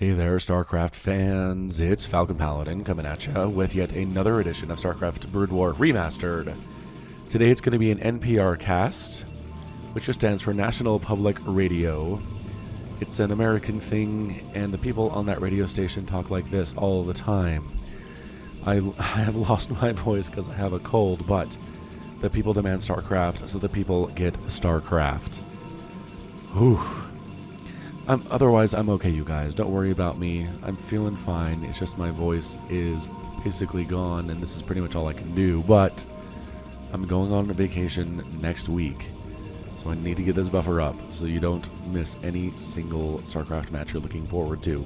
Hey there, StarCraft fans. It's Falcon Paladin coming at you with yet another edition of StarCraft Brood War Remastered. Today it's going to be an NPR cast, which just stands for National Public Radio. It's an American thing, and the people on that radio station talk like this all the time. I have lost my voice because I have a cold, but the people demand StarCraft, so the people get StarCraft. Whew. Otherwise, I'm okay, you guys. Don't worry about me. I'm feeling fine. It's just my voice is basically gone, and this is pretty much all I can do. But I'm going on a vacation next week, so I need to get this buffer up so you don't miss any single StarCraft match you're looking forward to.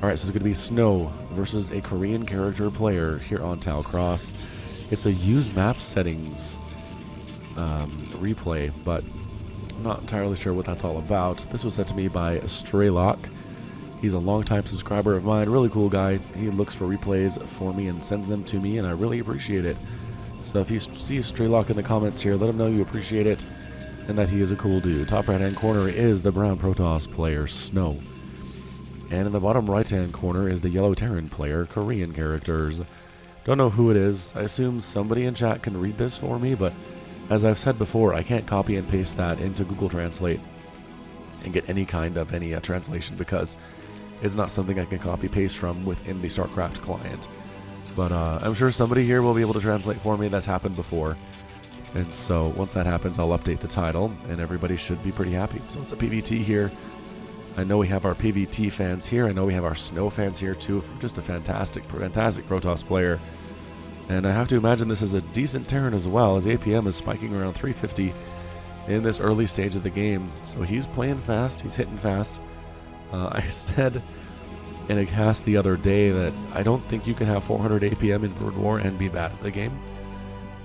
Alright, so it's going to be Snow versus a Korean character player here on Talcross. It's a use map settings replay, but I'm not entirely sure what that's all about. This was sent to me by Straylock. He's a longtime subscriber of mine, really cool guy. He looks for replays for me and sends them to me, and I really appreciate it. So if you see Straylock in the comments here, let him know you appreciate it and that he is a cool dude. Top right-hand corner is the brown Protoss player, Snow. And in the bottom right-hand corner is the yellow Terran player, Korean characters. Don't know who it is. I assume somebody in chat can read this for me, but as I've said before, I can't copy and paste that into Google Translate and get any kind of translation because it's not something I can copy paste from within the StarCraft client. But I'm sure somebody here will be able to translate for me. That's happened before. And so once that happens, I'll update the title and everybody should be pretty happy. So it's a PVT here. I know we have our PVT fans here. I know we have our Snow fans here too. Just a fantastic Protoss player. And I have to imagine this is a decent Terran as well, as APM is spiking around 350 in this early stage of the game. So he's playing fast, he's hitting fast. I said in a cast the other day that I don't think you can have 400 APM in Brood War and be bad at the game.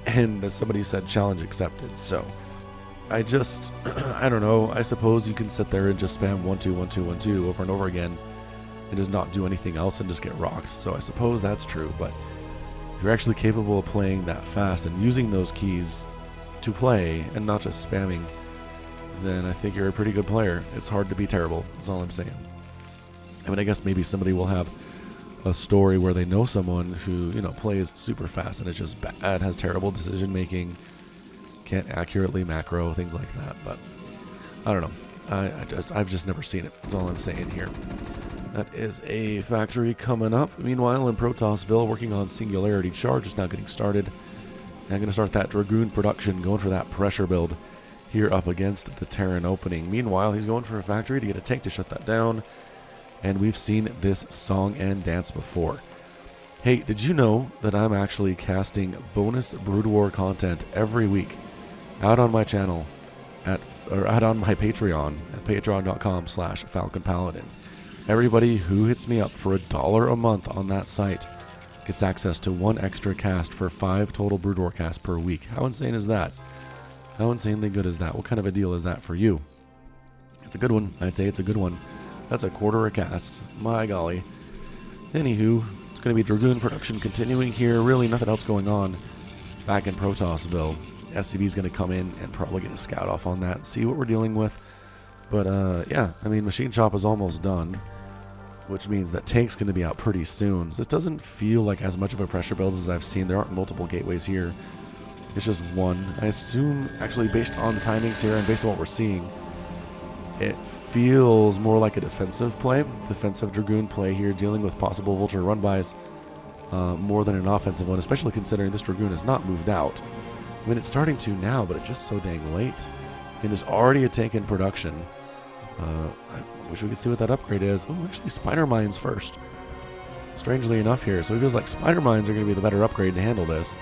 And somebody said challenge accepted. So I don't know, I suppose you can sit there and just spam 1-2, 1-2, 1-2 over and over again and just not do anything else and just get rocked. So I suppose that's true, but if you're actually capable of playing that fast and using those keys to play and not just spamming, then I think you're a pretty good player. It's hard to be terrible, is all I'm saying. I mean, I guess maybe somebody will have a story where they know someone who, plays super fast and is just bad, has terrible decision making, can't accurately macro, things like that. But I don't know. I've just never seen it, is all I'm saying here. That is a factory coming up. Meanwhile, in Protossville, working on Singularity Charge is now getting started. I'm going to start that Dragoon production, going for that pressure build here up against the Terran opening. Meanwhile, he's going for a factory to get a tank to shut that down. And we've seen this song and dance before. Hey, did you know that I'm actually casting bonus Brood War content every week out on my channel out on my Patreon at patreon.com/FalconPaladin. Everybody who hits me up for $1 a month on that site gets access to one extra cast for 5 total Brood War casts per week. How insane is that? How insanely good is that? What kind of a deal is that for you? It's a good one. I'd say it's a good one. That's a quarter a cast. My golly. Anywho, it's going to be Dragoon production continuing here. Really nothing else going on back in Protossville. SCV is going to come in and probably get a scout off on that and see what we're dealing with. But yeah, I mean, Machine Shop is almost done, which means that tank's going to be out pretty soon. So this doesn't feel like as much of a pressure build as I've seen. There aren't multiple gateways here. It's just one. I assume, actually, based on the timings here and based on what we're seeing, it feels more like a defensive play. Defensive Dragoon play here, dealing with possible Vulture run-bys more than an offensive one, especially considering this Dragoon has not moved out. I mean, it's starting to now, but it's just so dang late. And there's already a tank in production. I wish we could see what that upgrade is. Oh, actually, Spider Mines first. Strangely enough here. So it feels like Spider Mines are going to be the better upgrade to handle this.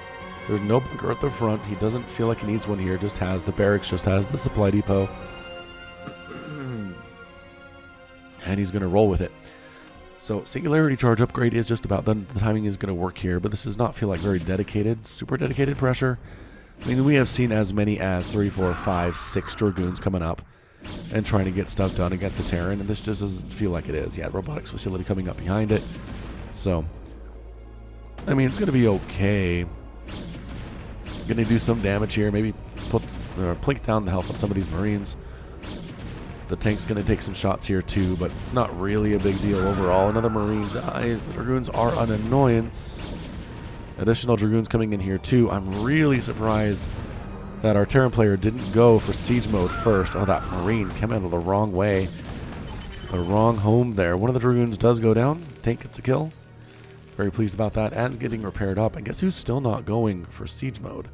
There's no bunker at the front. He doesn't feel like he needs one here. Just has the barracks, just has the supply depot. And he's going to roll with it. So Singularity Charge upgrade is just about done. The timing is going to work here, but this does not feel like very dedicated, super dedicated pressure. I mean, we have seen as many as 3, 4, 5, 6 Dragoons coming up and trying to get stuff done against a Terran, and this just doesn't feel like it is. Yeah, robotics facility coming up behind it. So, I mean, it's going to be okay. Going to do some damage here, maybe plink down the health on some of these Marines. The tank's going to take some shots here too, but it's not really a big deal overall. Another Marine dies. The Dragoons are an annoyance. Additional Dragoons coming in here too. I'm really surprised that our Terran player didn't go for siege mode first. Oh, that Marine came out of the wrong way. The wrong home there. One of the Dragoons does go down. Tank gets a kill. Very pleased about that. And getting repaired up. And guess who's still not going for siege mode?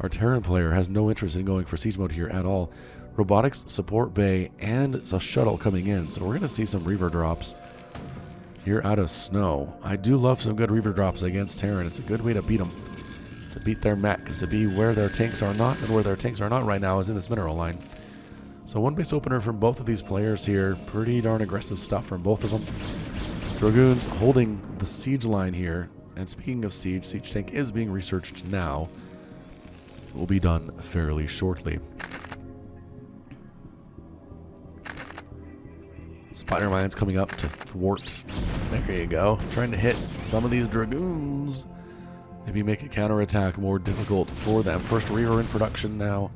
Our Terran player has no interest in going for siege mode here at all. Robotics, support bay, and a shuttle coming in. So we're going to see some Reaver drops here out of snow. I do love some good Reaver drops against Terran. It's a good way to beat them. To beat their mech, because to be where their tanks are not, and where their tanks are not right now is in this mineral line. So one base opener from both of these players here. Pretty darn aggressive stuff from both of them. Dragoons holding the siege line here. And speaking of siege, siege tank is being researched now. It will be done fairly shortly. Spider mines coming up to thwart. There you go. Trying to hit some of these Dragoons. Maybe make a counterattack more difficult for them. First Reaver in production now.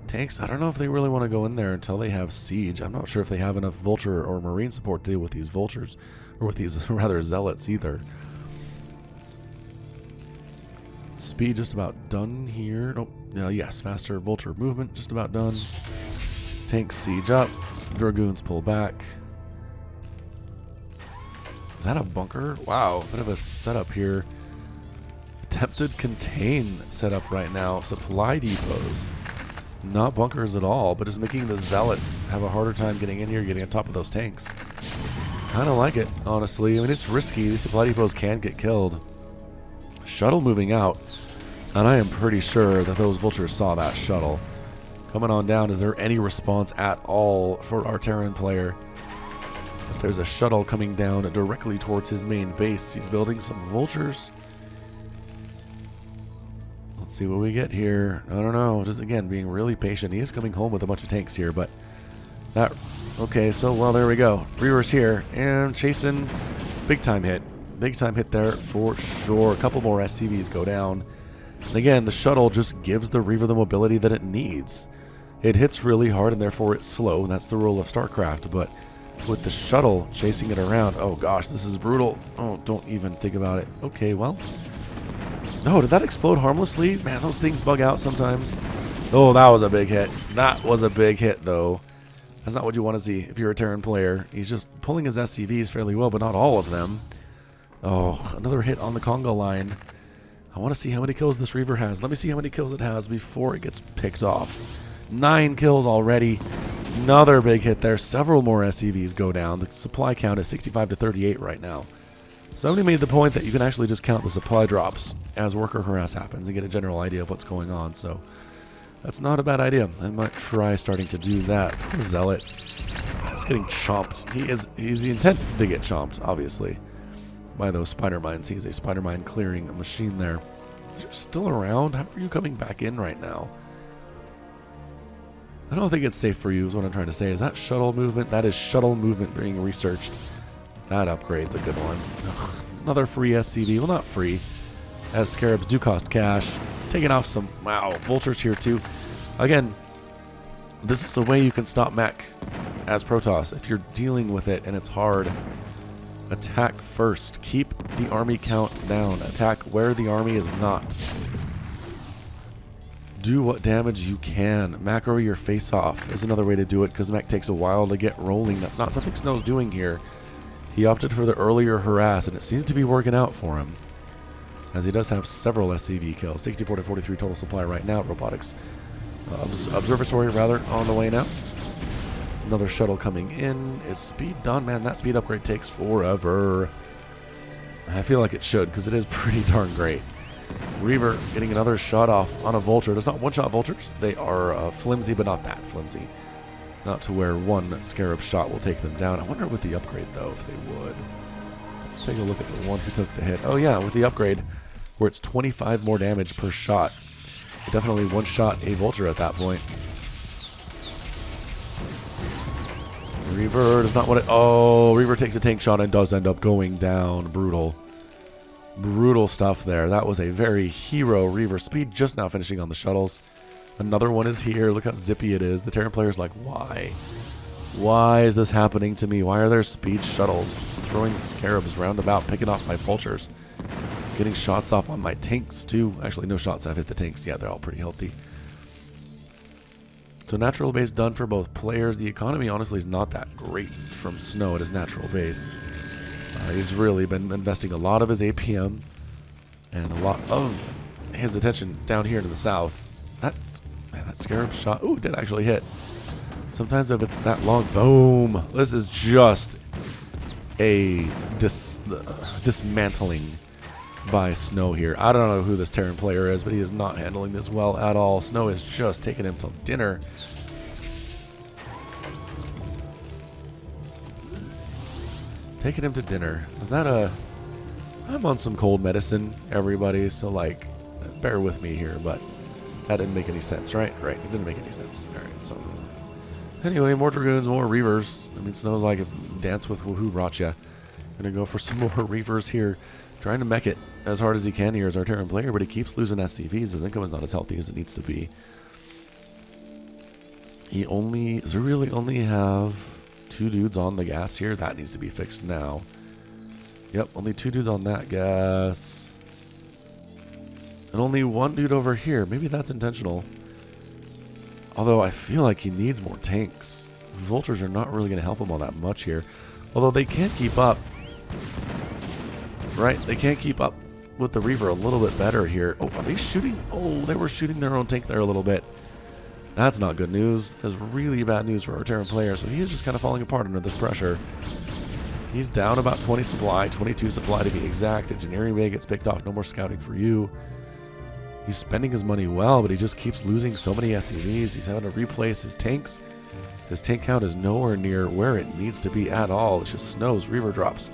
Tanks, I don't know if they really want to go in there until they have siege. I'm not sure if they have enough Vulture or Marine support to deal with these Vultures. Or with these, rather, Zealots either. Speed just about done here. Nope. Yes, faster Vulture movement just about done. Tanks siege up. Dragoons pull back. Is that a bunker? Wow, bit of a setup here. Attempted contain setup right now. Supply depots. Not bunkers at all, but is making the Zealots have a harder time getting in here, getting on top of those tanks. Kind of like it, honestly. I mean, it's risky. These supply depots can get killed. Shuttle moving out. And I am pretty sure that those Vultures saw that shuttle. Coming on down, is there any response at all for our Terran player? There's a shuttle coming down directly towards his main base. He's building some Vultures. Let's see what we get here. I don't know. Just again, being really patient. He is coming home with a bunch of tanks here, but that... Okay, so, well, there we go. Reavers here, and chasing. Big time hit. Big time hit there for sure. A couple more SCVs go down. And again, the shuttle just gives the Reaver the mobility that it needs. It hits really hard, and therefore it's slow. That's the rule of StarCraft, but with the shuttle chasing it around, oh gosh, this is brutal. Oh, don't even think about it. Okay, well. Oh, did that explode harmlessly? Man, those things bug out sometimes. Oh, that was a big hit. That was a big hit, though. That's not what you want to see if you're a Terran player. He's just pulling his SCVs fairly well, but not all of them. Oh, another hit on the Congo line. I want to see how many kills this Reaver has. Let me see how many kills it has before it gets picked off. 9 kills already. Another big hit there. Several more SCVs go down. The supply count is 65 to 38 right now. Somebody made the point that you can actually just count the supply drops as worker harass happens and get a general idea of what's going on. So that's not a bad idea. I might try starting to do that. Poor Zealot. He's getting chomped. He's the intent to get chomped, obviously, by those spider mines. He's a spider mine clearing machine there. They're still around. How are you coming back in right now? I don't think it's safe for you is what I'm trying to say. Is that shuttle movement? That is shuttle movement being researched. That upgrade's a good one. Ugh, another free SCV. Well, not free, as Scarabs do cost cash. Taking off some, wow, Vultures here too. Again, this is the way you can stop mech as Protoss. If you're dealing with it and it's hard, attack first. Keep the army count down. Attack where the army is not. Do what damage you can. Macro your face off is another way to do it, because mech takes a while to get rolling. That's not something Snow's doing here. He opted for the earlier harass, and it seems to be working out for him, as he does have several SCV kills. 64 to 43 total supply right now. Robotics observatory rather on the way now. Another shuttle coming in. Is speed done? Man, that speed upgrade takes forever. I feel like it should, because it is pretty darn great. Reaver getting another shot off on a Vulture. There's not one-shot Vultures. They are flimsy, but not that flimsy. Not to where one Scarab shot will take them down. I wonder with the upgrade, though, if they would. Let's take a look at the one who took the hit. Oh, yeah, with the upgrade, where it's 25 more damage per shot. It definitely one-shot a Vulture at that point. Reaver does not want it. Oh, Reaver takes a tank shot and does end up going down. Brutal. Brutal stuff there. That was a very hero Reaver. Speed just now finishing on the shuttles. Another one is here. Look how zippy it is. The Terran player's like, why? Why is this happening to me? Why are there speed shuttles just throwing scarabs roundabout, picking off my vultures? Getting shots off on my tanks, too. Actually, no shots have hit the tanks yet. They're all pretty healthy. So natural base done for both players. The economy, honestly, is not that great from Snow at his natural base. He's really been investing a lot of his APM and a lot of his attention down here to the south. That's, man, that scarab shot. Ooh, it did actually hit. Sometimes if it's that long, boom. This is just a dismantling by Snow here. I don't know who this Terran player is, but he is not handling this well at all. Snow is just taking him till dinner. Taking him to dinner. Is that a... I'm on some cold medicine, everybody, so, like, bear with me here, but that didn't make any sense, right? Right, it didn't make any sense. Alright, so... Anyway, more Dragoons, more Reavers. I mean, Snow's like, dance with who brought ya. Gonna go for some more Reavers here. Trying to mech it as hard as he can here as our Terran player, but he keeps losing SCVs. His income is not as healthy as it needs to be. Does he really only have 2 dudes on the gas here? That needs to be fixed now. Yep, only 2 dudes on that gas. And only 1 dude over here. Maybe that's intentional. Although I feel like he needs more tanks. Vultures are not really going to help him all that much here. Although they can't keep up. Right, they can't keep up with the Reaver a little bit better here. Oh, are they shooting? Oh, they were shooting their own tank there a little bit. That's not good news. That's really bad news for our Terran player. So he is just kind of falling apart under this pressure. He's down about 20 supply, 22 supply to be exact. Engineering bay gets picked off. No more scouting for you. He's spending his money well, but he just keeps losing so many SCVs. He's having to replace his tanks. His tank count is nowhere near where it needs to be at all. It's just Snow's Reaver drops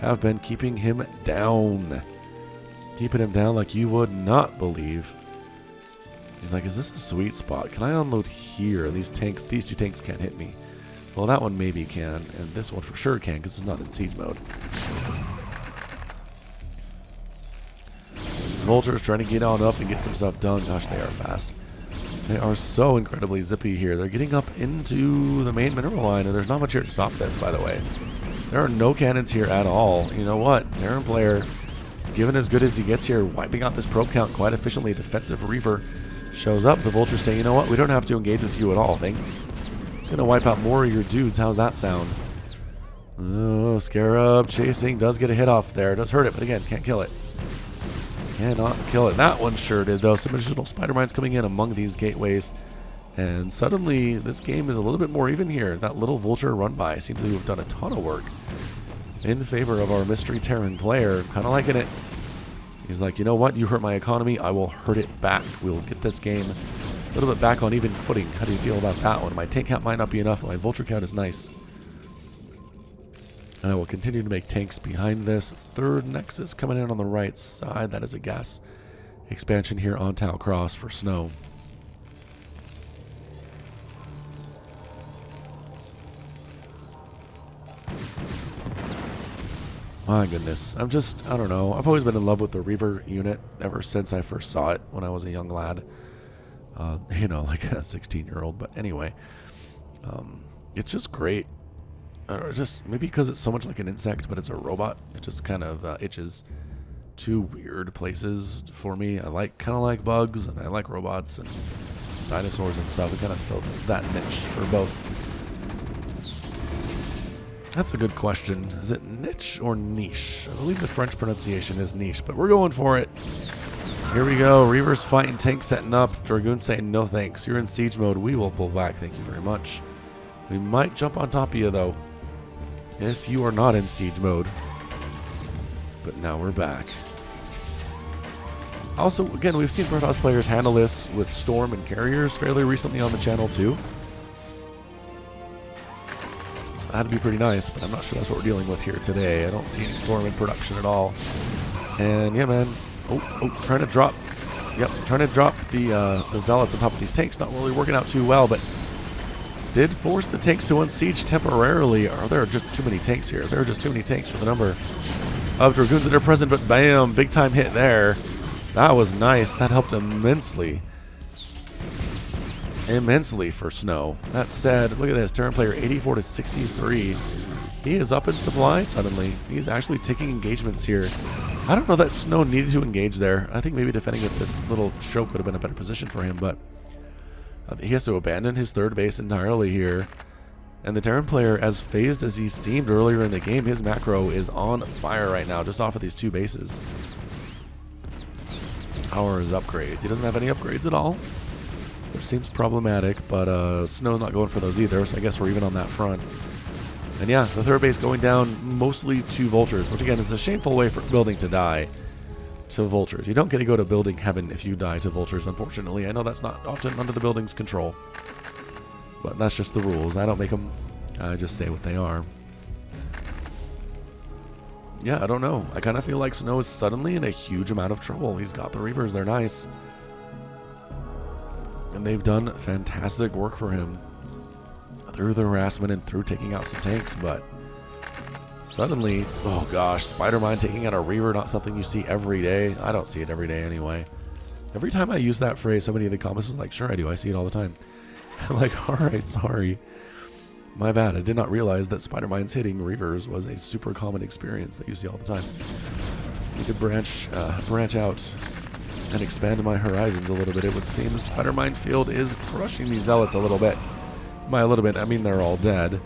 have been keeping him down. Keeping him down like you would not believe. He's like, is this a sweet spot? Can I unload here? These 2 tanks can't hit me. Well, that one maybe can, and this one for sure can, because it's not in siege mode. Vultures trying to get on up and get some stuff done. Gosh, they are fast. They are so incredibly zippy here. They're getting up into the main mineral line, and there's not much here to stop this, by the way. There are no cannons here at all. You know what? Terran player, given as good as he gets here, wiping out this probe count quite efficiently. Defensive Reaver shows up. The Vultures say, you know what? We don't have to engage with you at all, thanks. Just going to wipe out more of your dudes. How's that sound? Oh, Scarab chasing does get a hit off there. Does hurt it, but again, can't kill it. Cannot kill it. That one sure did, though. Some additional spider mines coming in among these gateways. And suddenly, this game is a little bit more even here. That little Vulture run-by seems to have done a ton of work in favor of our Mystery Terran player. Kind of liking it. He's like, you know what? You hurt my economy. I will hurt it back. We'll get this game a little bit back on even footing. How do you feel about that one? My tank count might not be enough, but my Vulture count is nice. And I will continue to make tanks behind this. 3rd Nexus coming in on the right side. That is a gas expansion here on Tau Cross for Snow. My goodness. I don't know. I've always been in love with the Reaver unit ever since I first saw it when I was a young lad. You know, like a 16-year-old. But anyway, it's just great. Just maybe because it's so much like an insect, but it's a robot. It just kind of itches to weird places for me. I kind of like bugs, and I like robots and dinosaurs and stuff. It kind of fills that niche for both. That's a good question. Is it niche or niche? I believe the French pronunciation is niche, but we're going for it. Here we go. Reavers fighting, tanks setting up. Dragoons saying no thanks. You're in siege mode. We will pull back. Thank you very much. We might jump on top of you, though, if you are not in siege mode. But now we're back. Also, again, we've seen Protoss players handle this with Storm and Carriers fairly recently on the channel, too. So that'd be pretty nice, but I'm not sure that's what we're dealing with here today. I don't see any Storm in production at all. And, yeah, man. Oh, trying to drop. Yep, trying to drop the Zealots on top of these tanks. Not really working out too well, but did force the tanks to unsiege temporarily. Or there are just too many tanks here. There are just too many tanks for the number of Dragoons that are present, but bam, big time hit there. That was nice. That helped immensely. immensely for Snow. That said, look at this. Terran player 84 to 63. He is up in supply suddenly. He's actually taking engagements here. I don't know that Snow needed to engage there. I think maybe defending at this little show could have been a better position for him, but he has to abandon his third base entirely here. And the Terran player, as phased as he seemed earlier in the game, his macro is on fire right now, just off of these two bases. Ours upgrades. He doesn't have any upgrades at all, which seems problematic, but Snow's not going for those either, so I guess we're even on that front. And yeah, the third base going down mostly to vultures, which again is a shameful way for building to die to vultures. You don't get to go to building heaven if you die to vultures, unfortunately. I know that's not often under the building's control, but that's just the rules. I don't make them, I just say what they are. Yeah, I don't know. I kind of feel like Snow is suddenly in a huge amount of trouble. He's got the Reavers, they're nice. And they've done fantastic work for him through the harassment and through taking out some tanks, but suddenly, oh gosh, Spider-Mine taking out a Reaver, not something you see every day. I don't see it every day anyway. Every time I use that phrase, somebody in the comments is like, sure I do, I see it all the time. I'm like, alright, sorry. My bad, I did not realize that Spider-Mine's hitting Reavers was a super common experience that you see all the time. I need to branch out and expand my horizons a little bit. It would seem Spider-Mine Field is crushing these Zealots a little bit. By a little bit, I mean they're all dead.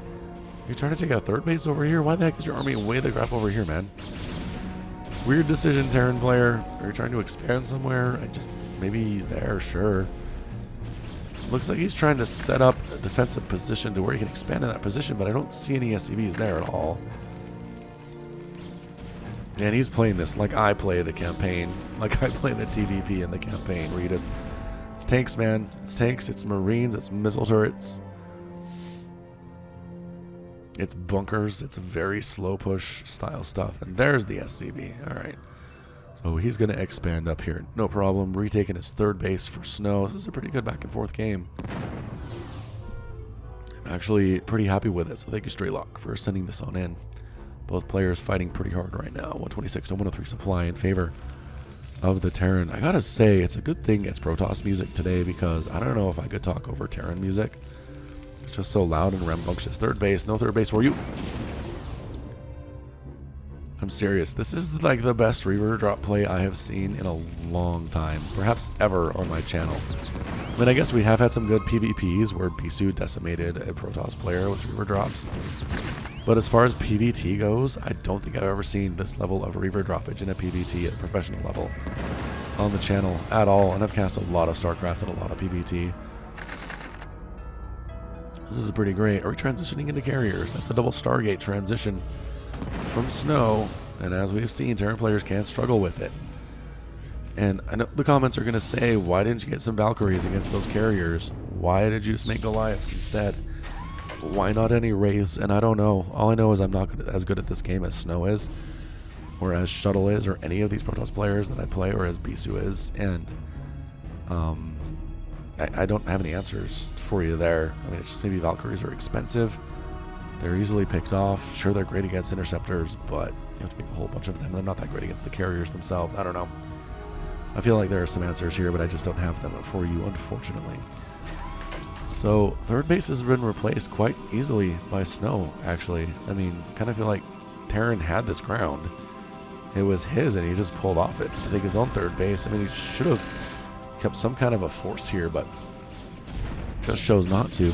You're trying to take out third base over here? Why the heck is your army way the crap over here, man? Weird decision, Terran player. Are you trying to expand somewhere? Maybe there, sure. Looks like he's trying to set up a defensive position to where he can expand in that position, but I don't see any SCVs there at all. And he's playing this like I play the campaign, like I play the TVP in the campaign, where you just, it's tanks, man. It's tanks, it's Marines, it's missile turrets. It's bunkers. It's very slow push style stuff. And there's the SCV. All right. So he's going to expand up here. No problem. Retaking his third base for Snow. This is a pretty good back and forth game. I'm actually pretty happy with it. So thank you, Straylock, for sending this on in. Both players fighting pretty hard right now. 126 to 103 supply in favor of the Terran. I got to say, it's a good thing it's Protoss music today, because I don't know if I could talk over Terran music. It's just so loud and rambunctious. Third base. No third base for you. I'm serious. This is like the best Reaver drop play I have seen in a long time. Perhaps ever on my channel. I mean, I guess we have had some good PvPs where Bisu decimated a Protoss player with Reaver drops. But as far as PvT goes, I don't think I've ever seen this level of Reaver droppage in a PvT at a professional level on the channel at all. And I've cast a lot of StarCraft and a lot of PvT. This is pretty great. Are we transitioning into carriers? That's a double Stargate transition from Snow. And as we've seen, Terran players can struggle with it. And I know the comments are going to say, why didn't you get some Valkyries against those carriers? Why did you just make Goliaths instead? Why not any Wraiths? And I don't know. All I know is I'm not as good at this game as Snow is, or as Shuttle is, or any of these Protoss players that I play, or as Bisu is. And I don't have any answers for you there. I mean, it's just maybe Valkyries are expensive. They're easily picked off. Sure, they're great against interceptors, but you have to make a whole bunch of them. They're not that great against the carriers themselves. I don't know. I feel like there are some answers here, but I just don't have them for you, unfortunately. So, third base has been replaced quite easily by Snow, actually. I mean, kind of feel like Terran had this ground. It was his, and he just pulled off it to take his own third base. I mean, he should have kept some kind of a force here, but just chose not to.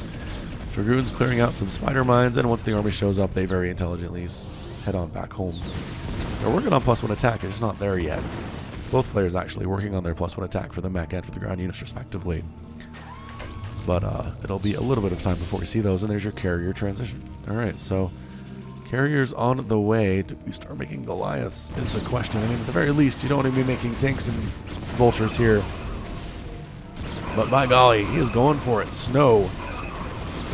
Dragoons clearing out some spider mines, and once the army shows up, they very intelligently head on back home. They're working on +1 attack, it's just not there yet. Both players actually working on their +1 attack for the mech and for the ground units respectively. But it'll be a little bit of time before we see those, and there's your carrier transition. Alright, so carriers on the way. Do we start making Goliaths is the question. I mean, at the very least, you don't want to be making tanks and vultures here. But by golly, he is going for it. Snow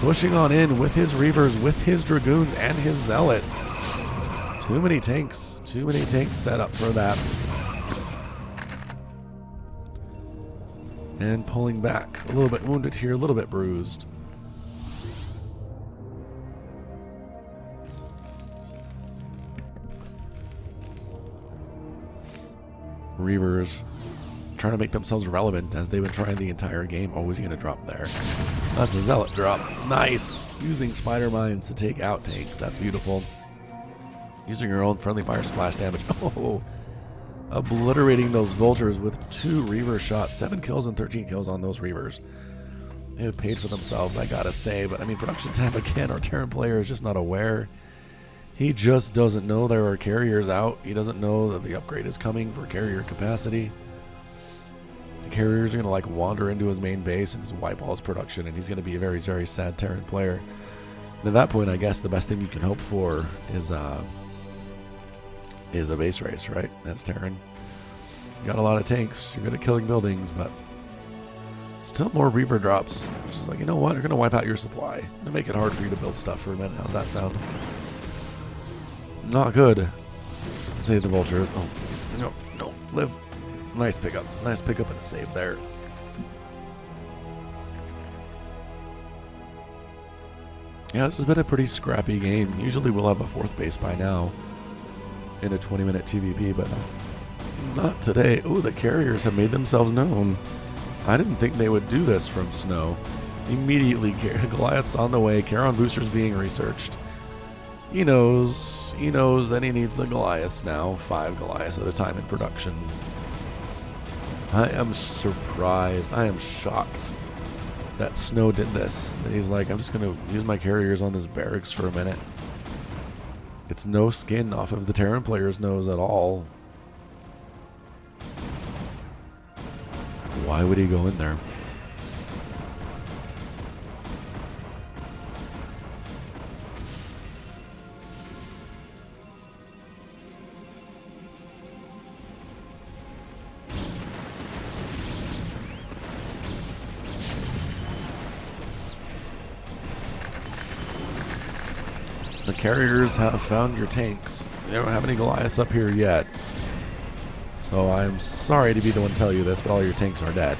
pushing on in with his Reavers, with his Dragoons, and his Zealots. Too many tanks set up for that. And pulling back. A little bit wounded here, a little bit bruised. Reavers trying to make themselves relevant as they've been trying the entire game. Oh, is he going to drop there? That's a Zealot drop. Nice. Using Spider Mines to take out tanks. That's beautiful. Using your own friendly fire splash damage. Oh, obliterating those vultures with 2 Reaver shots. 7 kills and 13 kills on those Reavers. They have paid for themselves, I gotta say. But I mean, production tab again. Our Terran player is just not aware. He just doesn't know there are carriers out. He doesn't know that the upgrade is coming for carrier capacity. The carriers are going to like wander into his main base and just wipe all his production, and he's going to be a very, very sad Terran player. And at that point, I guess the best thing you can hope for is a base race, right? That's Terran. You got a lot of tanks. You're good at killing buildings, but still more Reaver drops. It's just like, you know what? You're going to wipe out your supply. I'm going to make it hard for you to build stuff for a minute. How's that sound? Not good. Save the vulture. Oh, no, no. Live. Nice pickup. Nice pickup and save there. Yeah, this has been a pretty scrappy game. Usually we'll have a 4th base by now in a 20-minute TVP, but not today. Oh, the carriers have made themselves known. I didn't think they would do this from Snow. Immediately, Goliath's on the way. Charon boosters being researched. He knows that he needs the Goliaths now. 5 Goliaths at a time in production. I am surprised. I am shocked that Snow did this. That he's like, I'm just going to use my carriers on this barracks for a minute. It's no skin off of the Terran player's nose at all. Why would he go in there? The carriers have found your tanks. They don't have any Goliaths up here yet. So I'm sorry to be the one to tell you this, but all your tanks are dead.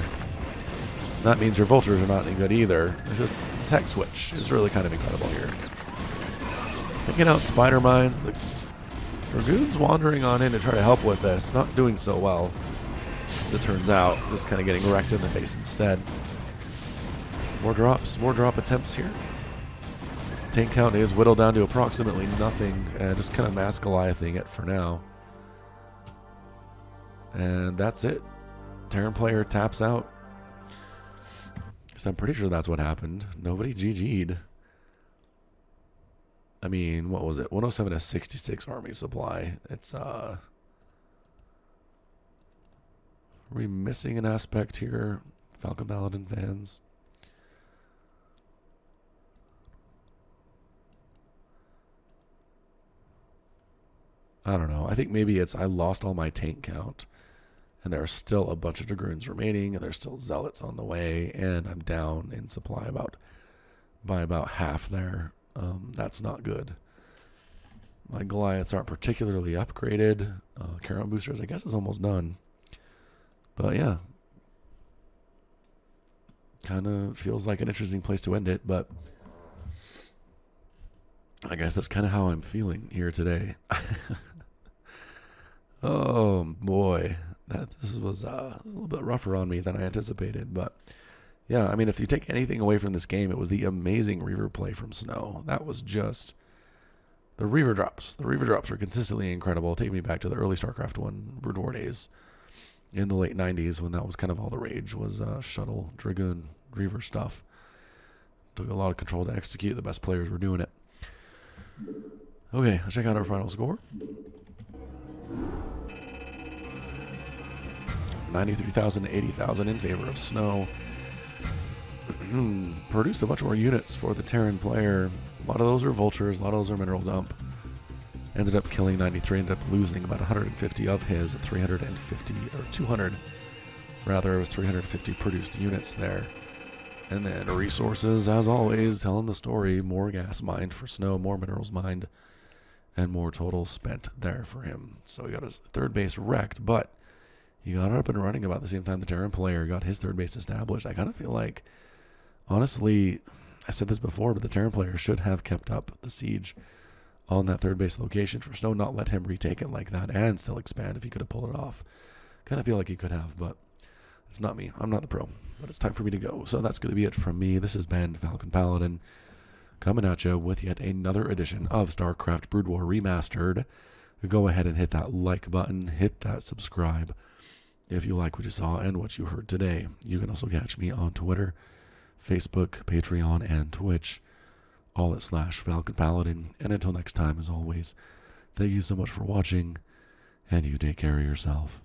That means your vultures are not any good either. It's just the tech switch is really kind of incredible here. Taking out spider mines. The Dragoon's wandering on in to try to help with this. Not doing so well, as it turns out. Just kind of getting wrecked in the face instead. More drops. More drop attempts here. Tank count is whittled down to approximately nothing, and just kind of mass Goliathing it for now. And that's it. Terran player taps out. Because I'm pretty sure that's what happened. Nobody GG'd. I mean, what was it? 107 to 66 army supply. It's, are we missing an aspect here? Falcon Paladin fans. I don't know. I think maybe it's I lost all my tank count, and there are still a bunch of Dragoons remaining, and there's still Zealots on the way, and I'm down in supply by about half there. That's not good. My Goliaths aren't particularly upgraded. Charon boosters, I guess, is almost done. But yeah, kind of feels like an interesting place to end it, but I guess that's kind of how I'm feeling here today. Oh boy, this was a little bit rougher on me than I anticipated, but yeah, I mean, if you take anything away from this game, it was the amazing Reaver play from Snow. That was just the Reaver drops. The Reaver drops were consistently incredible. Take me back to the early StarCraft 1 Brood War days in the late 90s when that was kind of all the rage was shuttle, Dragoon, Reaver stuff. Took a lot of control to execute. The best players were doing it. Okay, let's check out our final score. 93,000 to 80,000 in favor of Snow. Produced a bunch more units for the Terran player. A lot of those are vultures, a lot of those are mineral dump. Ended up killing 93, ended up losing about 150 of his 350, or 200, rather, it was 350 produced units there. And then resources, as always, telling the story. More gas mined for Snow, more minerals mined, and more total spent there for him. So he got his 3rd base wrecked, but he got it up and running about the same time the Terran player got his 3rd base established. I kind of feel like, honestly, I said this before, but the Terran player should have kept up the siege on that 3rd base location for Snow, not let him retake it like that and still expand if he could have pulled it off. Kind of feel like he could have, but It's not me. I'm not the pro. But it's time for me to go. So that's going to be it from me. This has been Falcon Paladin, coming at you with yet another edition of StarCraft Brood War Remastered. Go ahead and hit that like button. Hit that subscribe if you like what you saw and what you heard today. You can also catch me on Twitter, Facebook, Patreon, and Twitch, all at /Falcon Paladin. And until next time, as always, thank you so much for watching, and you take care of yourself.